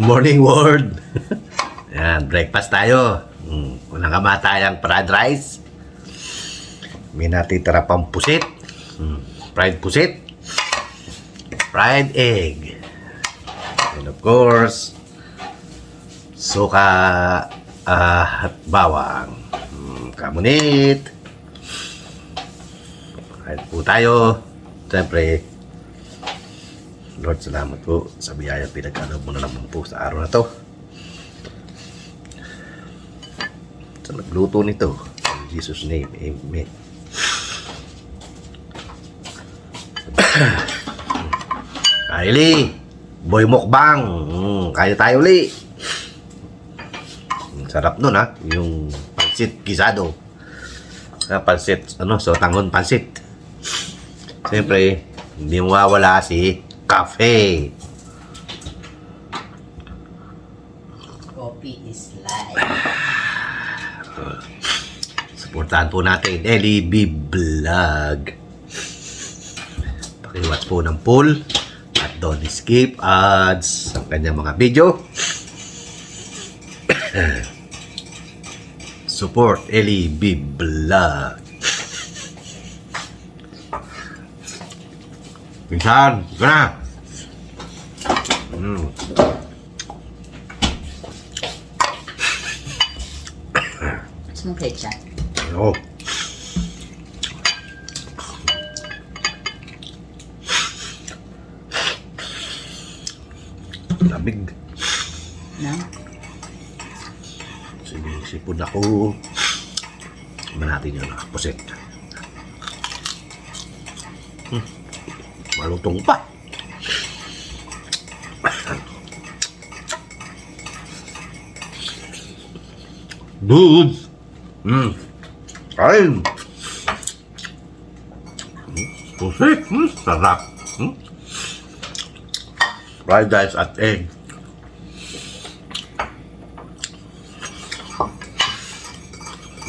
morning world. Yan, breakfast tayo. Unang kamatayang fried rice. May natitira pang pusit. Fried pusit. Fried egg. And of course, suka at bawang. Kamunit. Kahit po tayo. Siyempre, Lord, salamat po sa biyaya pinagkaloob mo na naman po sa araw na to. Sa nagluto nito, in Jesus' name, amen. Kylie, boy mukbang. Kaya tayo uli. Sarap nun ha, yung pansit gisado. Pansit, so tangon pansit. Siyempre, hindi mawawala si cafe. Coffee is life. Supportahan po natin Ellie B Vlog. Pakiwatch po ng poll at don't skip ads ang kanyang mga video. Support Ellie B Vlog. Minsan, ito na. Gusto mong ketchup? Oo. Lamig. No? Sige, sipon ako. Iba natin yun, pusit. Malutong pa. Dude! Kain! Pusit! Sarap! Fried rice at egg.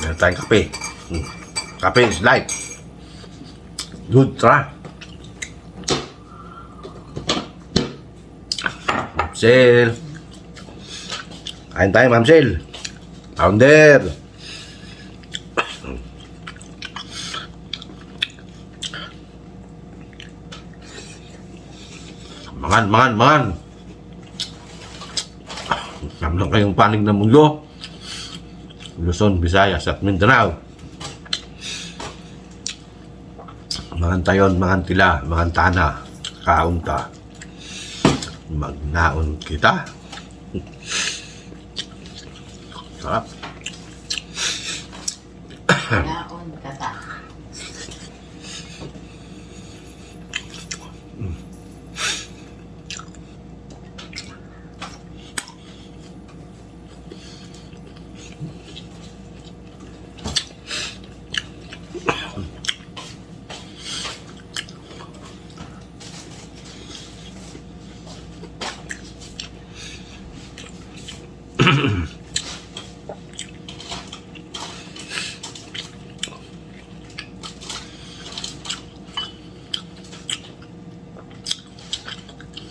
Meron tayong kape. Kape is life. Good, try. Sel. Kain tayo, Ma'am Sel. Founder. Mangan. Alam lang kayong panig ng mundo. Luzon, Visayas at Mindanao. Mangan tayon, mangan tila, mangan tana, kaunta. Magnaon kita. Sarap. Naon kata.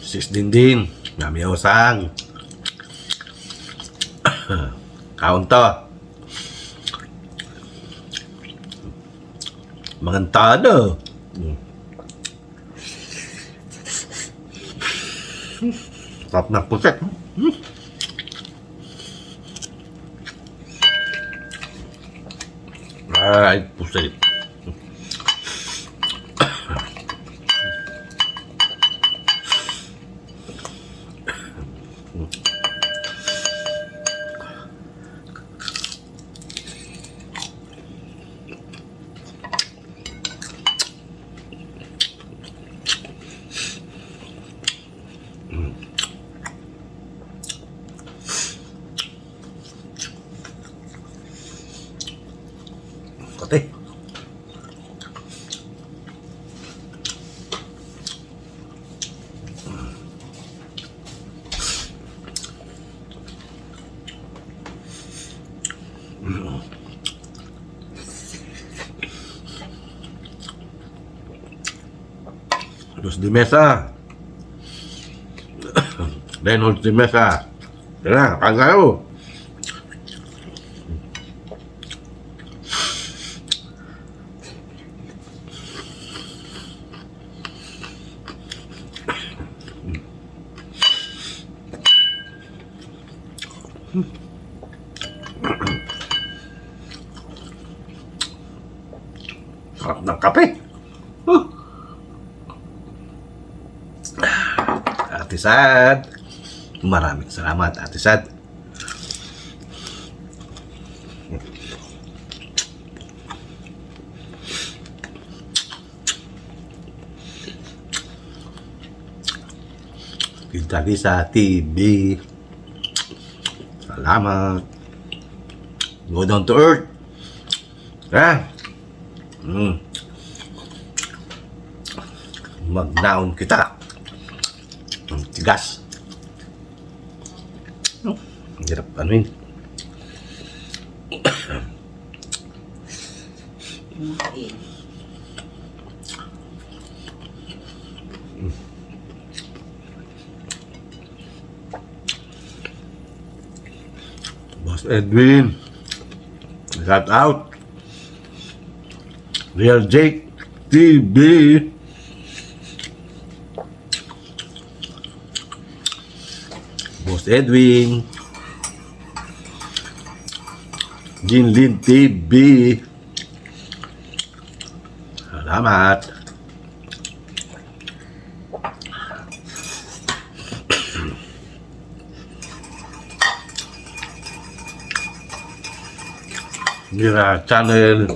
Sis Dindin, Mami Osang. Kaunto. Mangantado. Sarap ng puset. Ay, puset. Kote. Los de Mesa. Reynolds de Mesa. Tara, kain tayo. Sarap ng kape. Ate Sad. Maraming salamat, Ate Sad. Kita Lisa TV. Salamat. Go down to earth. Ha? Magnaon kita. Ang tigas. Ang hirap ano yun. Kumain. Boss Edwin. Shout out. Real Jake TV. Boss Edwin. Jinlin TV. Salamat. Mira Channel.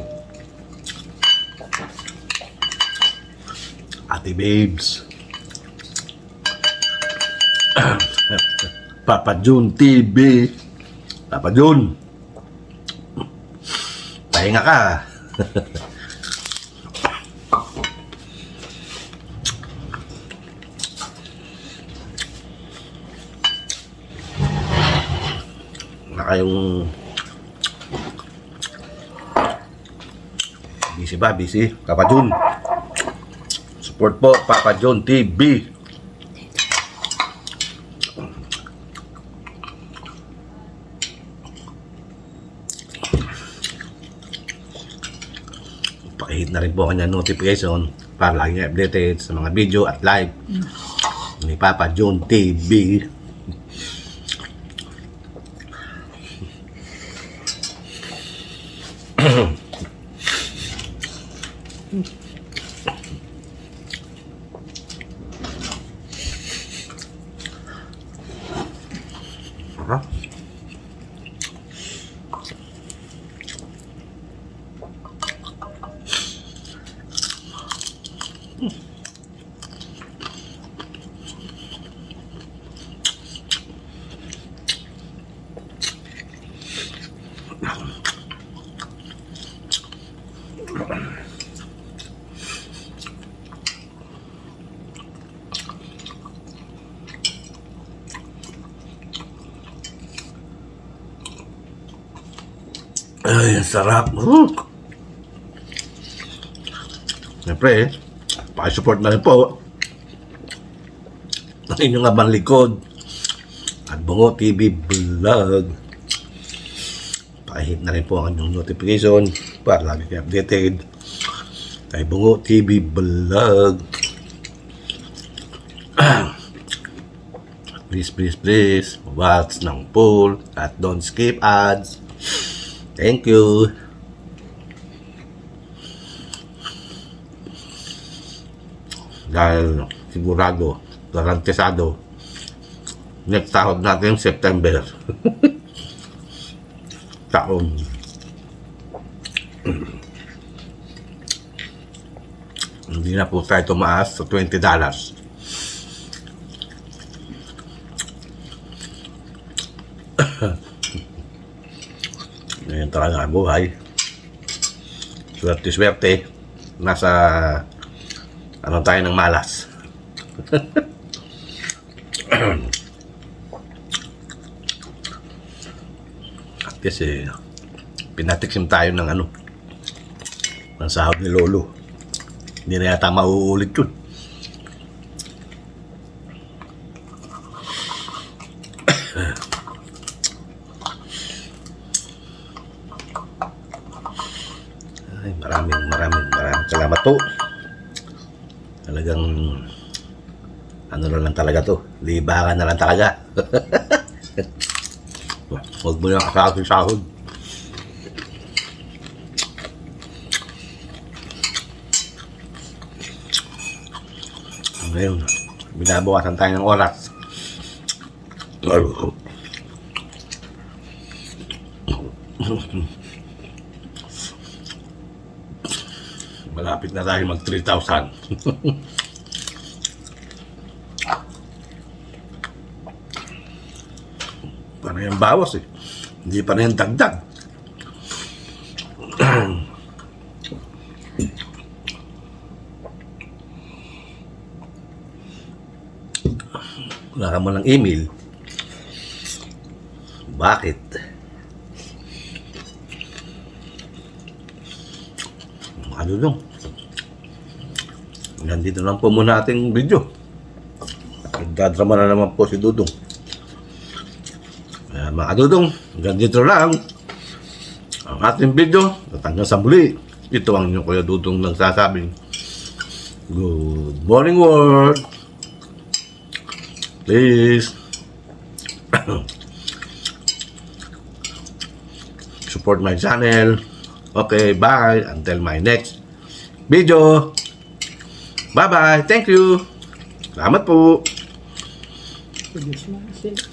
Ate Babes. Papa Jun TV. Papa Jun. Pahinga ka. Na kayong busy ba? Busy? Papa Jun. Support po, Papa Jun TV. Pakihit na rin po kanya notification para lagi updated sa mga video at live ni Papa Jun TV. Ay, ang sarap. Siyempre, pakisupport na rin po ang inyong abang likod at Bungo TV Vlog. Pakihit na rin po ang inyong notification para lagi kayo updated kay Bungo TV Vlog. Please, watch ng poll at don't skip ads. Thank you. Dahil sigurado, garantisado, next sahod natin September. Taon. Hindi na po tayo tumaas sa $20. Ngayon talaga ang buhay. Swerte. Nasa ano tayo ng malas. At kasi pinatiksim tayo ng ano, ng sahod ni Lolo. Hindi na yata mauulit yun. Ay, maraming salamat po. Talagang ano na lang talaga to. Libangan na lang talaga. Huwag mo yung kasahod. Ngayon, binabawasan tayo ng oras. Malapit na tayo mag 3,000. Para yung bawas eh. Hindi pa na yung dagdag. Wala ka mo ng email. Bakit? Ano dong? Nandito lang po muna ating video. Nagdadrama na naman po si Dudong. Mga Dudong, ganito lang ang ating video. At hanggang sa muli, ito ang inyong Kuya Dudong nagsasabing good morning world. Please support my channel. Okay, bye. Until my next video. Bye-bye. Thank you. Salamat po. Produce mo sila.